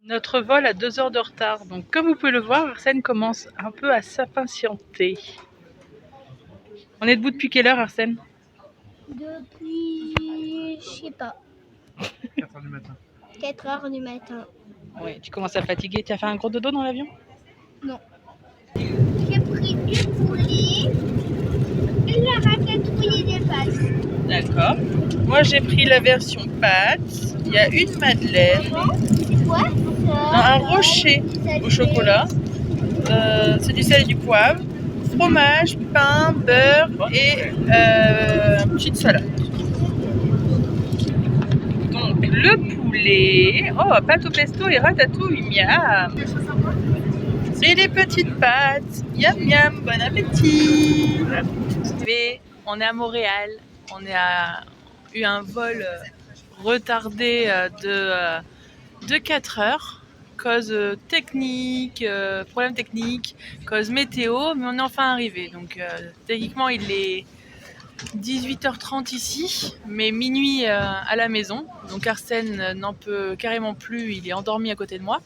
Notre vol a 2 heures de retard, donc comme vous pouvez le voir, Arsène commence un peu à s'impatienter. On est debout depuis quelle heure, Arsène? Depuis, je sais pas, 4 heures du matin. 4 heures du matin. Oui, tu commences à fatiguer. Tu as fait un gros dodo dans l'avion? Non. J'ai pris du poulet et la ratatouille des pâtes. D'accord. Moi, j'ai pris la version pâtes. Il y a une madeleine. C'est quoi ça? Un rocher au chocolat. C'est du sel et du poivre. Fromage, pain, beurre et une petite salade. Donc le poulet, oh, pâte au pesto et ratatouille, miam. Et les petites pâtes, miam miam, bon appétit. Et on est à Montréal, on a eu un vol retardé de 4 heures, cause technique, problème technique, cause météo, mais on est enfin arrivé. Donc techniquement il est 18h30 ici, mais minuit à la maison. Donc Arsène n'en peut carrément plus, il est endormi à côté de moi.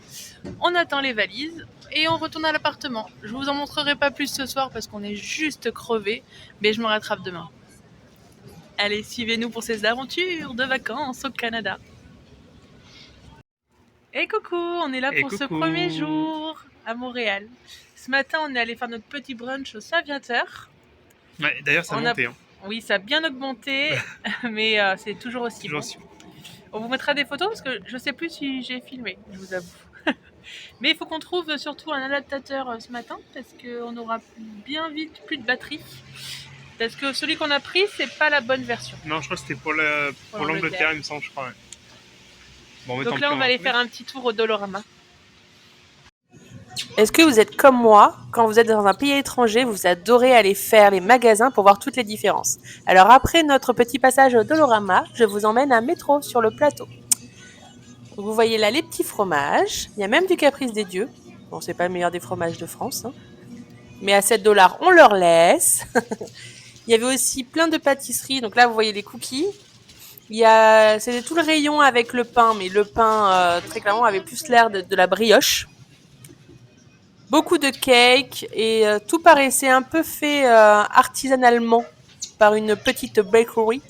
On attend les valises et on retourne à l'appartement. Je vous en montrerai pas plus ce soir parce qu'on est juste crevés, mais je me rattrape demain. Allez, suivez-nous pour ces aventures de vacances au Canada. Et coucou, on est là pour ce premier jour à Montréal. Ce matin, on est allé faire notre petit brunch au Saviateur. Ouais, d'ailleurs, ça a monté. Hein. Oui, ça a bien augmenté, mais c'est toujours aussi bon. On vous mettra des photos parce que je sais plus si j'ai filmé, je vous avoue. Mais il faut qu'on trouve surtout un adaptateur ce matin parce qu'on aura bien vite plus de batterie. Parce que celui qu'on a pris, c'est pas la bonne version. Non, je crois que c'était pour l'Angleterre, il me semble, je crois. Ouais. Bon, donc là, on va aller faire un petit tour au Dolorama. Est-ce que vous êtes comme moi, quand vous êtes dans un pays étranger, vous adorez aller faire les magasins pour voir toutes les différences? Alors après notre petit passage au Dolorama, je vous emmène à métro sur le plateau. Donc vous voyez là les petits fromages, il y a même du Caprice des Dieux. Bon, c'est pas le meilleur des fromages de France, hein. Mais à 7 $, on leur laisse. Il y avait aussi plein de pâtisseries. Donc là, vous voyez les cookies. C'était tout le rayon avec le pain, mais le pain, très clairement, avait plus l'air de la brioche. Beaucoup de cakes et tout paraissait un peu fait artisanalement par une petite bakery.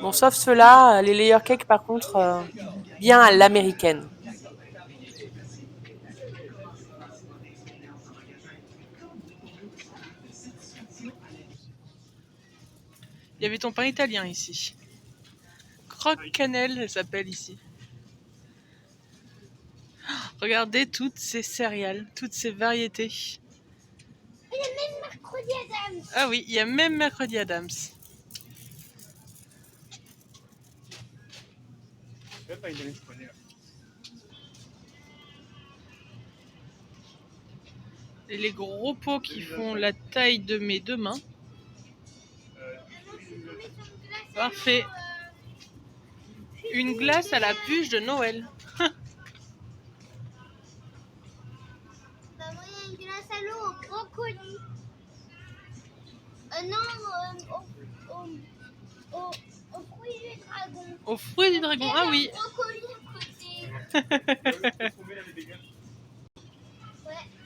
Bon, sauf ceux-là, les layer cakes par contre, bien à l'américaine. Il y avait ton pain italien ici. Croque cannelle, elle s'appelle ici. Regardez toutes ces céréales, toutes ces variétés. Il y a même mercredi Adams. Ah oui, il y a même mercredi Adams. Et les gros pots qui font la taille de mes 2 mains. Parfait. Une glace à la bûche de Noël. Maman, il y a une glace à l'eau au brocoli. Non, au fruit du dragon. Au fruit du dragon, ah oui.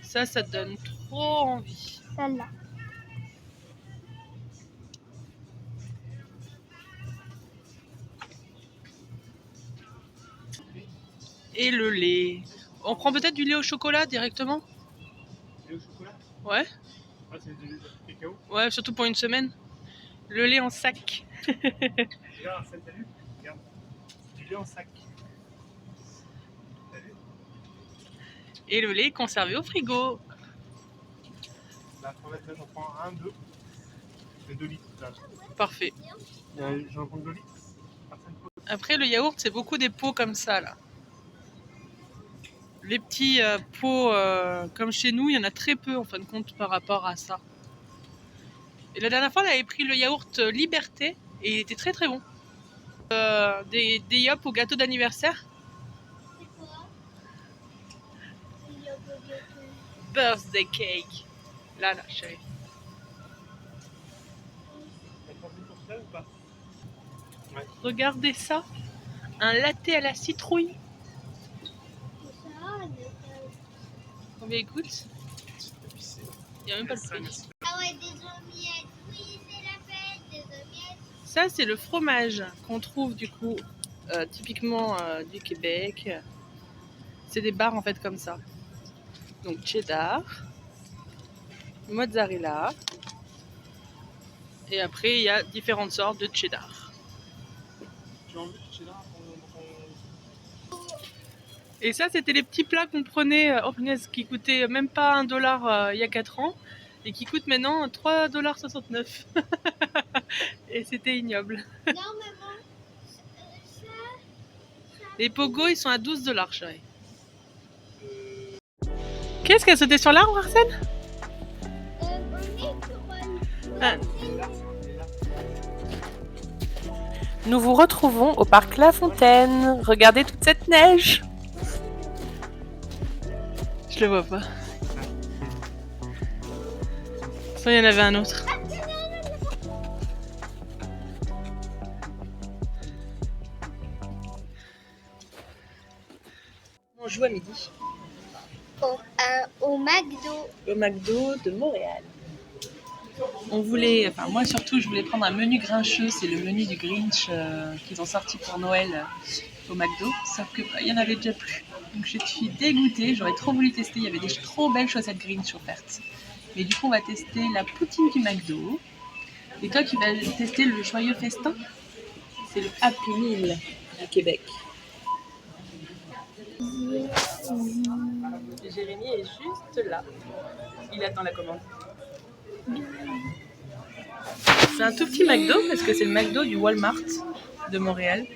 Ça donne trop envie. Celle-là. Et le lait. On prend peut-être du lait au chocolat directement? Lait au chocolat? Ouais. Ah, c'est du cacao? Ouais, surtout pour une semaine. Le lait en sac. Regarde, t'as vu? Regarde. Du lait en sac. T'as vu? Et le lait conservé au frigo. Là, j'en prends un, deux. C'est 2 litres. Là. Parfait. J'en prends 2 litres. Après, le yaourt, c'est beaucoup des pots comme ça, là. Les petits pots comme chez nous, il y en a très peu, en fin de compte, par rapport à ça. Et la dernière fois, on avait pris le yaourt Liberté, et il était très très bon. Des yop au gâteau d'anniversaire. C'est quoi? Birthday cake. Là, chérie. Regardez ça. Un latte à la citrouille. Combien il coûte? Il n'y a même pas le prix. Ah ouais, des omelettes. Oui, c'est la fête des omelettes. Ça, c'est le fromage qu'on trouve du coup typiquement du Québec. C'est des barres en fait comme ça. Donc cheddar, mozzarella. Et après, il y a différentes sortes de cheddar. Tu as envie de cheddar? Et ça, c'était les petits plats qu'on prenait, oh punaise, qui coûtaient même pas 1 dollar il y a 4 ans. Et qui coûtent maintenant 3,69 $. Et c'était ignoble. Non, maman. Ça. Les pogos, ils sont à 12 $, chérie. Qu'est-ce qui a sauté sur l'arbre, Arsène? On est sur Ah. Nous vous retrouvons au parc La Fontaine. Regardez toute cette neige. Je le vois pas. Ça, il y en avait un autre. On joue à midi. Au McDo. Au McDo de Montréal. On voulait, enfin moi surtout, je voulais prendre un menu grincheux. C'est le menu du Grinch qu'ils ont sorti pour Noël au McDo. Sauf qu'il y en avait déjà plus. Donc je suis dégoûtée. J'aurais trop voulu tester. Il y avait des trop belles chaussettes Grinch offertes. Mais du coup, on va tester la poutine du McDo. Et toi, tu vas tester le joyeux festin. C'est le Happy Meal du Québec. Jérémy est juste là. Il attend la commande. C'est un tout petit McDo parce que c'est le McDo du Walmart de Montréal.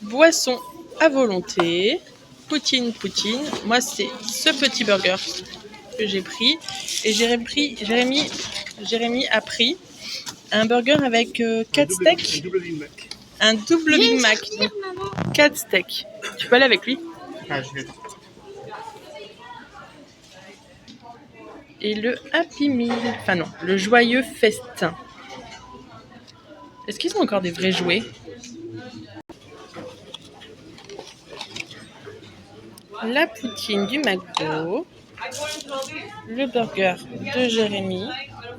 Boisson à volonté. Poutine. Moi, c'est ce petit burger que j'ai pris. Et Jérémy a pris un burger avec 4 steaks. Un double Big Mac. Donc 4 steaks. Tu peux aller avec lui? Ah, je vais. Et le Happy Meal. Enfin non, le joyeux festin. Est-ce qu'ils ont encore des vrais jouets? La poutine du McDo. Le burger de Jérémy.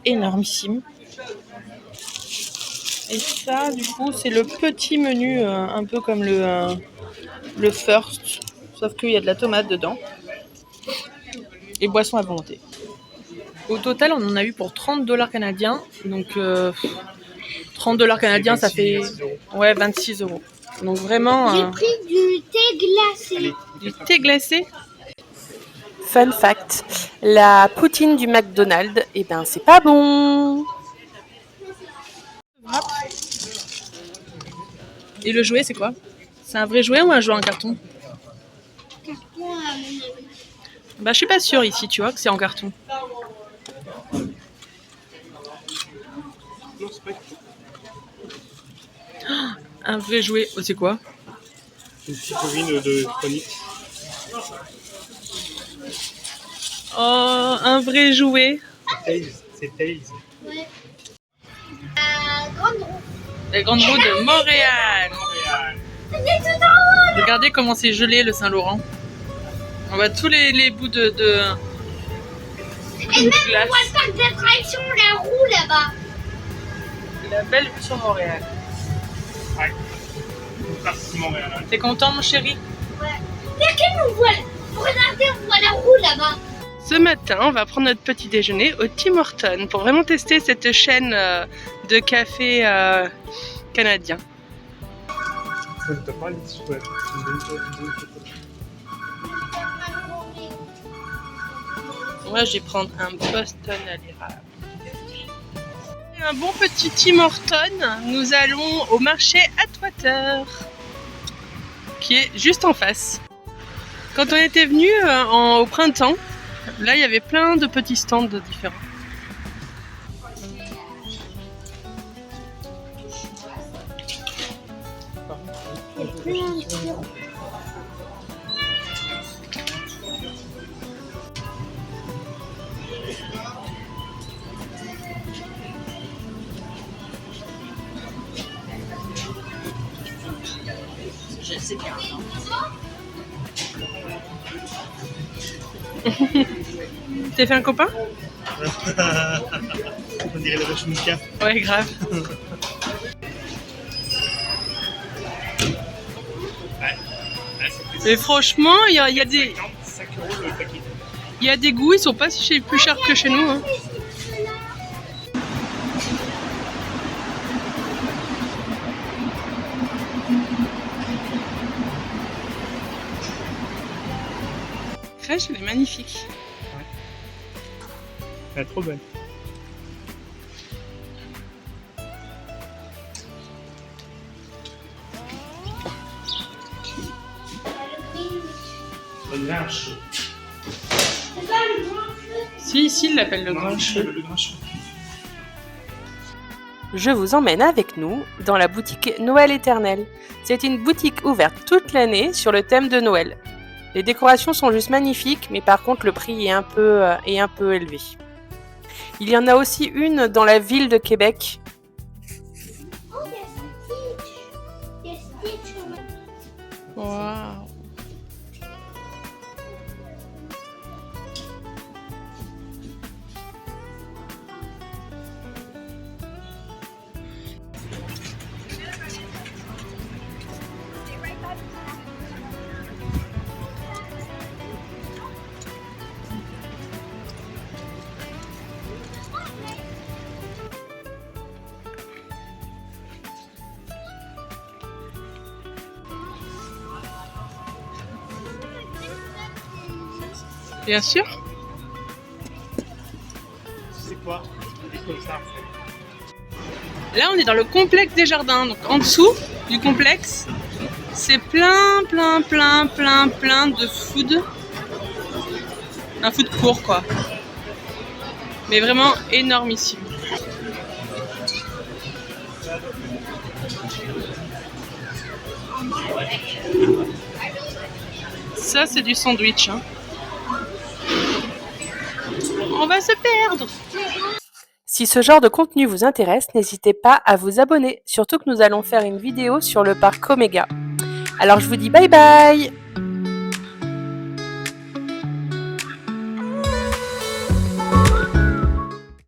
Énormissime. Et ça, du coup, c'est le petit menu, un peu comme le First. Sauf qu'il y a de la tomate dedans. Et boisson à volonté. Au total, on en a eu pour 30 $ canadiens. Donc, 30 $ canadiens, ça fait 26 €. Donc, vraiment. J'ai pris du thé glacé. Du thé glacé. Fun fact, la poutine du McDonald's, eh ben c'est pas bon. Et le jouet, c'est quoi? C'est un vrai jouet ou un jouet en carton? Carton à mon avis. Bah, je suis pas sûre ici, tu vois, que c'est en carton. Non, c'est pas. Un vrai jouet. Oh, c'est quoi? Une figurine de Sonic. Oh, un vrai jouet. C'est Tails. Ouais. Grande roue. La grande roue de Montréal. C'est tout en haut. Regardez comment c'est gelé le Saint-Laurent. On voit tous les bouts de Et même on glace. voit le parc d'attraction, la roue là-bas. La belle vue sur Montréal. Ouais. Partie de Montréal. T'es content, mon chéri? Ouais. Regarde, on voit. Regardez, on voit la roue là-bas. Ce matin, on va prendre notre petit déjeuner au Tim Hortons pour vraiment tester cette chaîne de café canadien. Ça ne t'a pas dit chouette. Moi, je vais prendre un Boston à l'érable. Un bon petit Tim Hortons. Nous allons au marché Atwater, qui est juste en face. Quand on était venu au printemps, là, il y avait plein de petits stands différents. C'est bien, non? T'as fait un copain? On dirait la vache Mika. Ouais, grave. Mais franchement, il y a des... 5 € le paquet. Il y a des goûts, ils sont pas plus chers que chez nous. Hein. Crèche, elle est magnifique. Elle est trop belle. Le grinche. Si, ici, il l'appelle le grincheux. Le grinche. Je vous emmène avec nous dans la boutique Noël Éternel. C'est une boutique ouverte toute l'année sur le thème de Noël. Les décorations sont juste magnifiques, mais par contre le prix est un peu élevé. Il y en a aussi une dans la ville de Québec. Oh, il y a Stitch. Il y a Stitch. Waouh. Bien sûr. C'est quoi? C'est comme ça. Là, on est dans le complexe des jardins. Donc, en dessous du complexe, c'est plein de food. Un food court, quoi. Mais vraiment énormissime. Ça, c'est du sandwich. Hein. On va se perdre. Si ce genre de contenu vous intéresse, n'hésitez pas à vous abonner, surtout que nous allons faire une vidéo sur le parc Omega. Alors je vous dis bye bye!